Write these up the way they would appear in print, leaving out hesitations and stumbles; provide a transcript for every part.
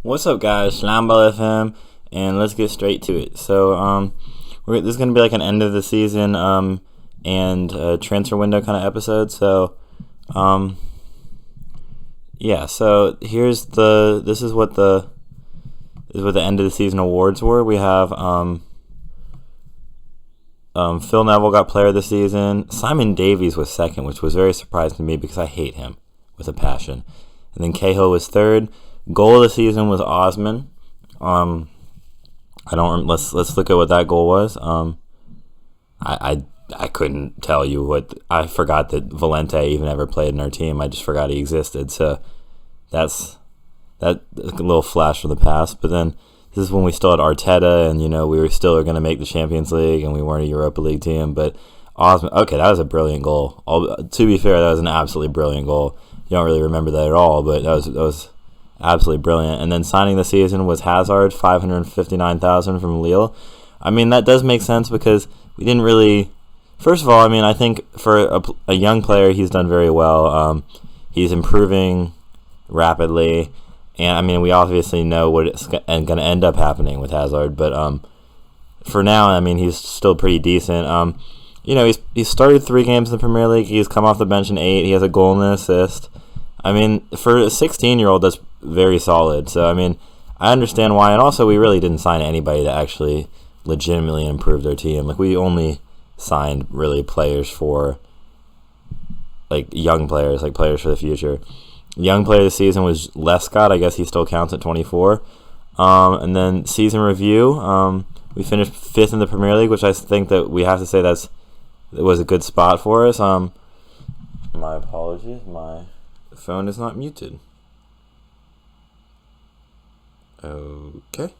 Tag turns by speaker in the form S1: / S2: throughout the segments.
S1: What's up, guys? Slambo FM, and let's get straight to it. So, this is gonna be like an end of the season, and transfer window kind of episode. So, yeah. So this is what the end of the season awards were. We have Phil Neville got player of the season. Simon Davies was second, which was very surprising to me because I hate him with a passion. And then Cahill was third. Goal of the season was Osman. Let's look at what that goal was. I couldn't tell you what. I forgot that Valente even ever played in our team. I just forgot he existed. So that's a little flash from the past. But then this is when we still had Arteta, and we were still going to make the Champions League, and we weren't a Europa League team. But Osman, okay, that was a brilliant goal. To be fair, that was an absolutely brilliant goal. You don't really remember that at all, but that was absolutely brilliant. And then signing the season was Hazard, $559,000 from Lille. I mean, that does make sense because we didn't really. First of all, I mean, I think for a young player, he's done very well. He's improving rapidly, and I mean, we obviously know what's going to end up happening with Hazard. But for now, I mean, he's still pretty decent. He's started 3 games in the Premier League. He's come off the bench in 8. He has a goal and an assist. I mean, for a 16-year-old, that's very solid. So, I mean, I understand why. And also, we really didn't sign anybody that actually legitimately improved our team. Like, we only signed, really, players for, like, young players, like players for the future. Young player of the season was Lescott. I guess he still counts at 24. And then season review, we finished 5th in the Premier League, which I think that we have to say it was a good spot for us. My apologies. My phone is not muted. Okay.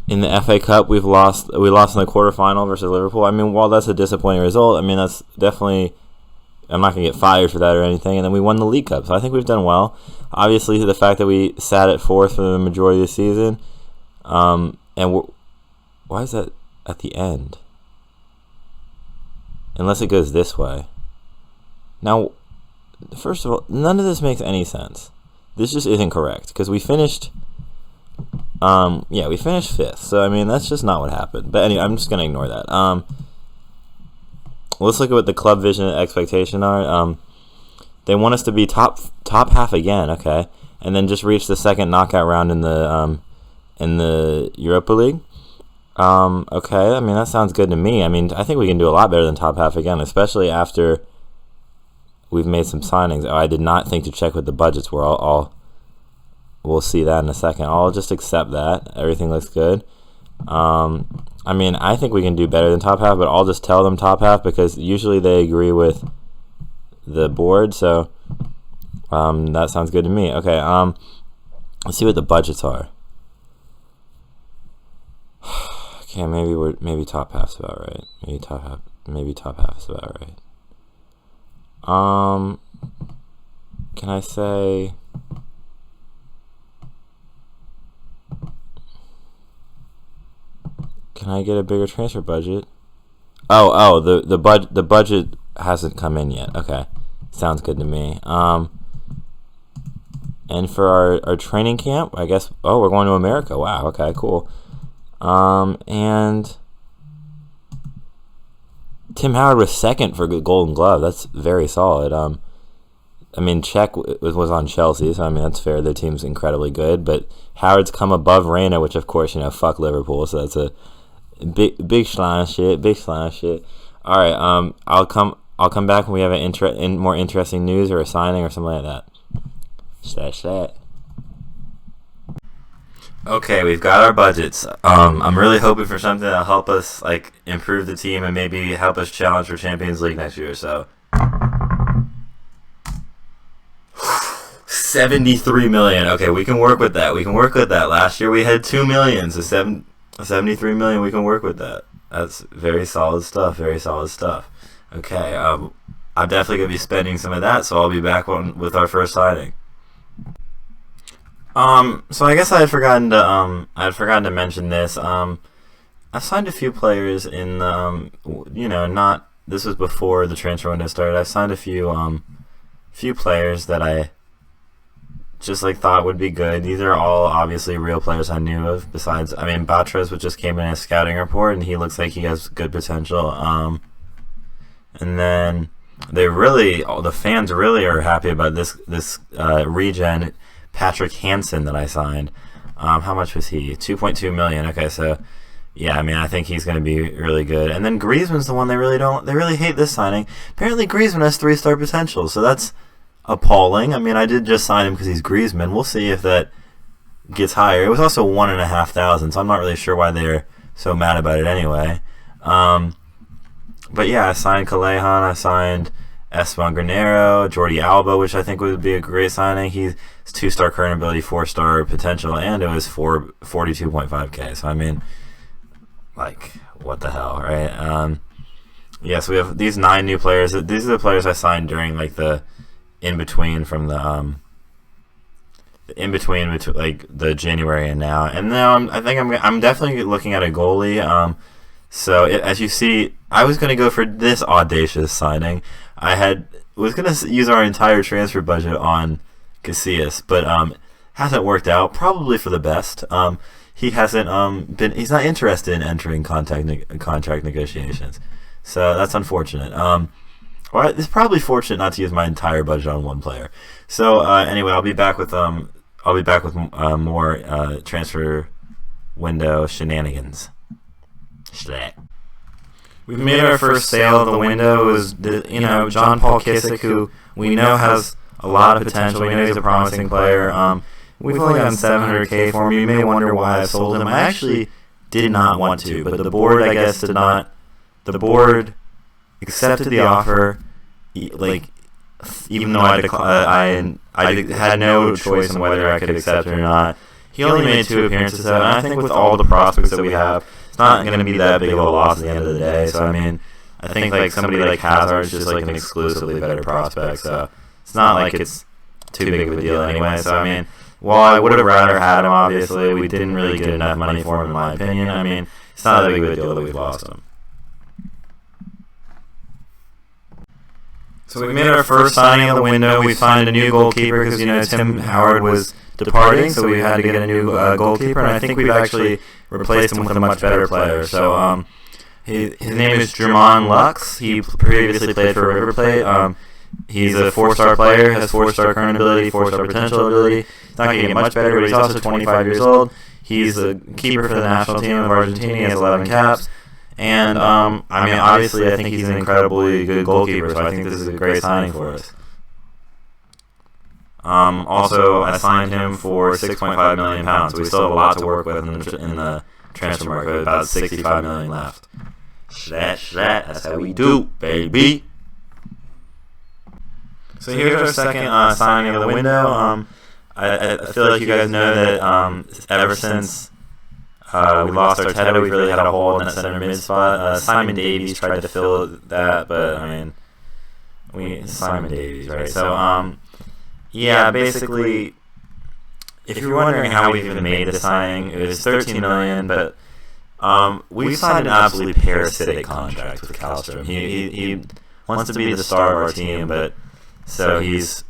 S1: In the FA Cup, we lost in the quarterfinal versus Liverpool. I mean, while that's a disappointing result, I mean, that's definitely. I'm not going to get fired for that or anything. And then we won the League Cup, so I think we've done well. Obviously, the fact that we sat at 4th for the majority of the season, why is that at the end? Unless it goes this way. Now, first of all, none of this makes any sense. This just isn't correct because we finished. We finished 5th. So I mean, that's just not what happened. But anyway, I'm just gonna ignore that. Let's look at what the club vision and expectation are. They want us to be top half again, okay, and then just reach the second knockout round in the Europa League. Okay, I mean that sounds good to me. I mean, I think we can do a lot better than top half again, especially after we've made some signings. Oh, I did not think to check what the budgets were. We'll see that in a second. I'll just accept that. Everything looks good. I mean, I think we can do better than top half, but I'll just tell them top half because usually they agree with the board. So that sounds good to me. Okay. Let's see what the budgets are. Okay, maybe top half's about right. Maybe top half is about right. Can I say? Can I get a bigger transfer budget? The budget hasn't come in yet. Okay, sounds good to me. And for our training camp, I guess. Oh, we're going to America. Wow. Okay, cool. And Tim Howard was second for Golden Glove. That's very solid. I mean, Czech was on Chelsea, so I mean that's fair. Their team's incredibly good, but Howard's come above Reina, which of course fuck Liverpool, so that's a big slime shit. Big slime shit. All right. I'll come back when we have more interesting news or a signing or something like that. Stat. Okay, we've got our budgets. I'm really hoping for something that'll help us improve the team and maybe help us challenge for Champions League next year. So, $73 million. Okay, we can work with that. Last year we had $2 million, so $73 million. We can work with that. That's very solid stuff. Okay, I'm definitely gonna be spending some of that, so I'll be back with our first signing. So I guess I had forgotten to mention this. I've signed a few players in not this was before the transfer window started. I've signed a few players that I just like thought would be good. These are all obviously real players I knew of. Besides, I mean, Batres just came in a scouting report, and he looks like he has good potential. And then the fans really are happy about this regen Patrick Hansen that I signed. How much was he? 2.2 million. Okay, so yeah, I mean, I think he's going to be really good. And then Griezmann's the one they really hate this signing. Apparently, Griezmann has 3-star potential, so that's appalling. I mean, I did just sign him because he's Griezmann. We'll see if that gets higher. It was also 1,500, so I'm not really sure why they're so mad about it anyway. But yeah, I signed Calejon, I signed Esteban Granero, Jordi Alba, which I think would be a great signing. He's 2-star current ability, 4-star potential, and it was 42.5k. So I mean, like, what the hell, right? Yeah, so we have these 9 new players. These are the players I signed during like the in between from the between like the January and now. And now I'm definitely looking at a goalie. So as you see, I was going to go for this audacious signing. Was going to use our entire transfer budget on Casillas, but hasn't worked out. Probably for the best. He hasn't he's not interested in entering contract negotiations. So that's unfortunate. Well, it's probably fortunate not to use my entire budget on one player. So anyway, I'll be back with more transfer window shenanigans.
S2: We've made our first sale of the window. It was John Paul Kissick, who we know has a lot of potential. We know he's a promising player. We've only gotten $700K for him. You may wonder why I sold him. I actually did not want to, but the board, I guess, did not. The board accepted the offer, like, even though I had no choice on whether I could accept it or not. He only made 2 appearances, and I think with all the prospects that we have, it's not going to be that big of a loss at the end of the day. So I mean, I think like somebody like Hazard is just like an exclusively better prospect. So it's not like it's too big of a deal anyway. So I mean, while I would have rather had him, obviously, we didn't really get enough money for him, in my opinion. I mean, it's not that big of a deal that we've lost him. So we made our first signing of the window. We signed a new goalkeeper because, Tim Howard was departing, so we had to get a new goalkeeper, and I think we've actually replaced him with a much better player. So his name is Jermon Lux. He previously played for River Plate. He's a 4-star player, has 4-star current ability, 4-star potential ability. He's not going to get much better, but he's also 25 years old. He's the keeper for the national team of Argentina. He has 11 caps. And, I mean, obviously, I think he's an incredibly good goalkeeper, so I think this is a great signing for us. Also, I signed him for £6.5 million, so we still have a lot to work with in the transfer market, about $65 million left. That's how we do, baby. So here's our second signing of the window. I feel like you guys know that ever since we lost Arteta, we've really had a hole in that center mid spot. Simon Davies tried to fill that, but I mean, Simon Davies, right? So yeah, basically, if you're wondering how we even made the signing, it was $13 million, but we signed an absolutely parasitic contract with Kallstrom. He wants to be the star of our team, but so he's,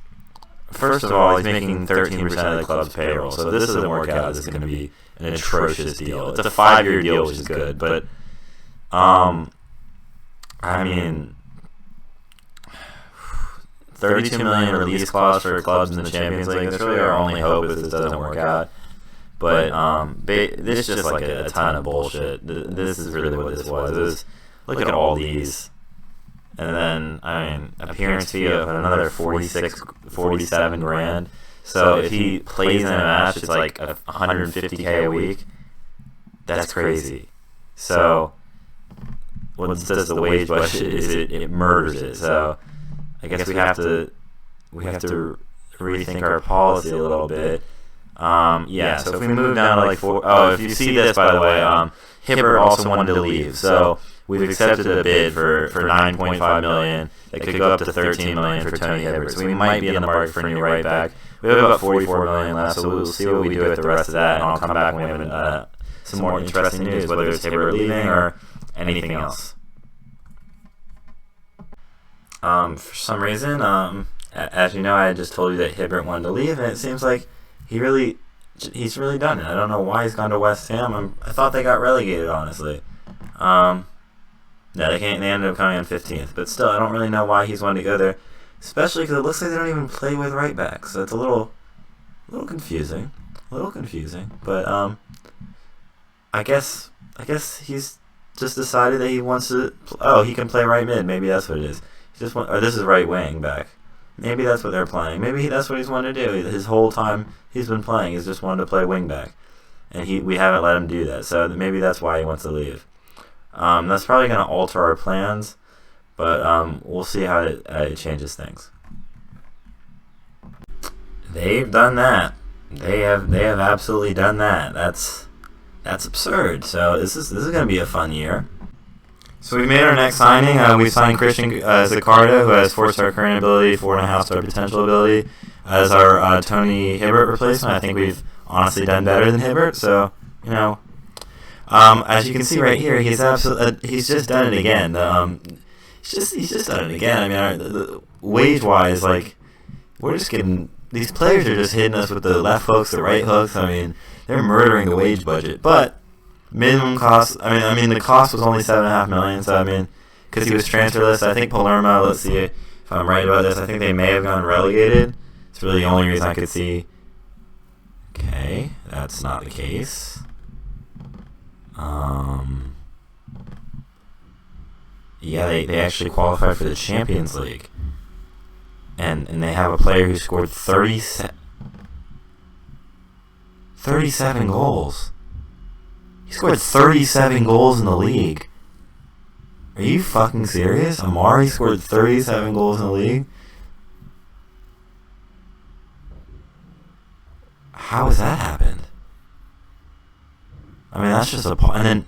S2: first of all, he's making 13% of the club's payroll. So if this doesn't work out, this is going to be an atrocious deal. It's a 5-year deal, which is good, but I mean, $32 million release clause for clubs in the Champions League. That's really our only hope if this doesn't work out. But this is just like a ton of bullshit. This is really what this was. Look at all these. And then, I mean, appearance fee of another 47 grand. So if he plays in a match, it's like $150K a week. That's crazy. So what does the wage budget is it murders it. So I guess we have to rethink our policy a little bit. Yeah, so if we move down to like 4, if you see this, by the way, Hipper also wanted to leave. So we've accepted a bid for $9.5 million that could go up to $13 million for Tony Hibbert. So we might be in the market for a new right back. We have about $44 million left, so we'll see what we do with the rest of that, and I'll come back when we have some more interesting news, whether it's Hibbert leaving or anything else. For some reason, as you know, I just told you that Hibbert wanted to leave, and it seems like he's really done it. I don't know why he's gone to West Ham. I thought they got relegated, honestly. No, they can't. They ended up coming in 15th, but still, I don't really know why he's wanted to go there, especially because it looks like they don't even play with right backs. So it's a little confusing, But I guess he's just decided that he wants to. Oh, he can play right mid. Maybe that's what it is. Or this is right wing back. Maybe that's what they're playing. Maybe that's what he's wanted to do. His whole time he's been playing, he's just wanted to play wing back, and we haven't let him do that. So maybe that's why he wants to leave. That's probably going to alter our plans, but we'll see how it changes things. They've done that. They have absolutely done that. That's absurd. So this is going to be a fun year. So we made our next signing. We signed Christian Zaccardo, who has 4-star current ability, 4.5-star potential ability, as our Tony Hibbert replacement. I think we've honestly done better than Hibbert. So as you can see right here, he's just done it again. He's just done it again. I mean, wage-wise, like, we're just getting. These players are just hitting us with the left hooks, the right hooks. I mean, they're murdering the wage budget. But minimum cost. I mean, the cost was only $7.5 million. So I mean, because he was transferless, I think Palermo. Let's see if I'm right about this. I think they may have gone relegated. It's really the only reason I could see. Okay, that's not the case. Yeah, they actually qualified for the Champions League. And they have a player who scored 37 goals. He scored 37 goals in the league. Are you fucking serious? Amari scored 37 goals in the league? How has that happened? I mean, that's just and then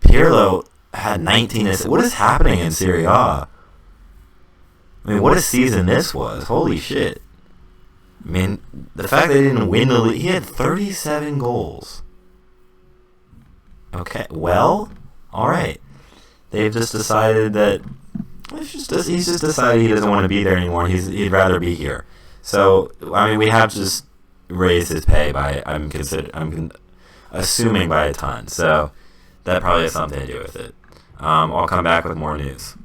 S2: Pirlo had 19 assists. What is happening in Serie A? I mean, what a season this was. Holy shit. I mean, the fact they didn't win the league, he had 37 goals. Okay, well, alright. They've just decided that he's just decided he doesn't want to be there anymore. He'd rather be here. So, I mean, we have to just raise his pay by, I'm assuming by a ton. So, that probably has something to do with it. I'll come back with more news.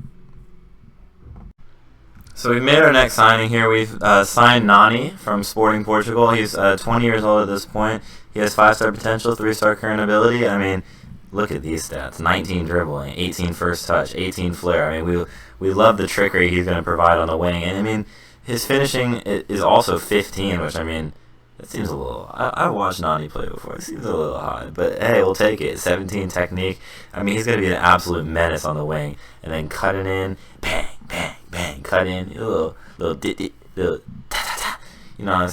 S2: So we've made our next signing here. We've signed Nani from Sporting Portugal. He's 20 years old at this point. He has 5-star potential, 3-star current ability. I mean, look at these stats. 19 dribbling, 18 first touch, 18 flair. I mean, we love the trickery he's going to provide on the wing. And, I mean, his finishing is also 15, which, I mean, that seems a little... I've watched Nani play before. It seems a little high. But, hey, we'll take it. 17 technique. I mean, he's going to be an absolute menace on the wing. And then cutting in, bang, bang, bang, cut in, little ta ta ta. You know what I'm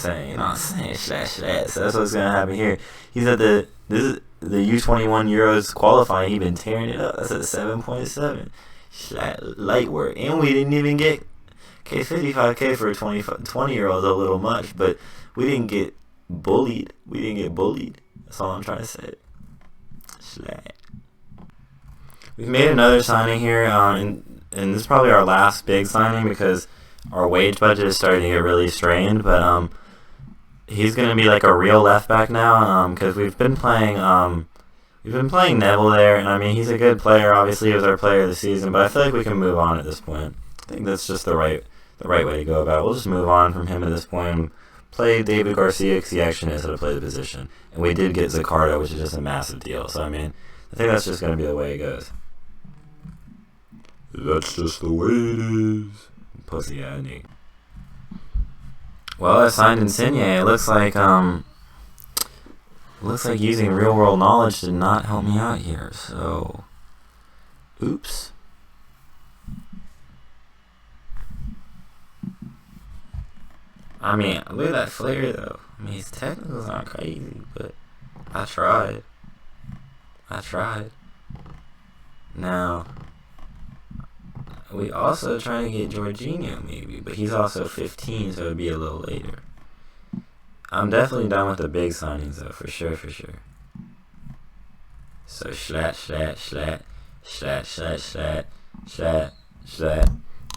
S2: saying? Slash. So that's what's gonna happen here. He's at the U21 Euros qualifying. He's been tearing it up. That's at 7.7. Light work, and we didn't even get K55K for a 20-year-old. A little much, but we didn't get bullied. That's all I'm trying to say. We've made another signing here, and this is probably our last big signing because our wage budget is starting to get really strained. But he's going to be like a real left back now because we've been playing Neville there, and I mean he's a good player. Obviously, he was our player of the season, but I feel like we can move on at this point. I think that's just the right way to go about it. We'll just move on from him at this point and play David Garcia because he actually knows how to play the position. And we did get Zaccardo, which is just a massive deal. So I mean, I think that's just going to be the way it goes. That's just the way it is. Pussy Annie. Well, I signed Insigne. It looks like using real world knowledge did not help me out here. So, oops. I mean, look at that flair though. I mean, his technicals aren't crazy, but I tried. Now, we also trying to get Jorginho maybe, but he's also 15, so it'd be a little later. I'm definitely done with the big signings though, for sure. So slat.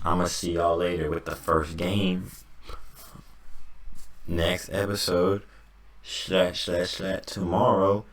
S2: I'ma see y'all later with the first game. next episode, tomorrow,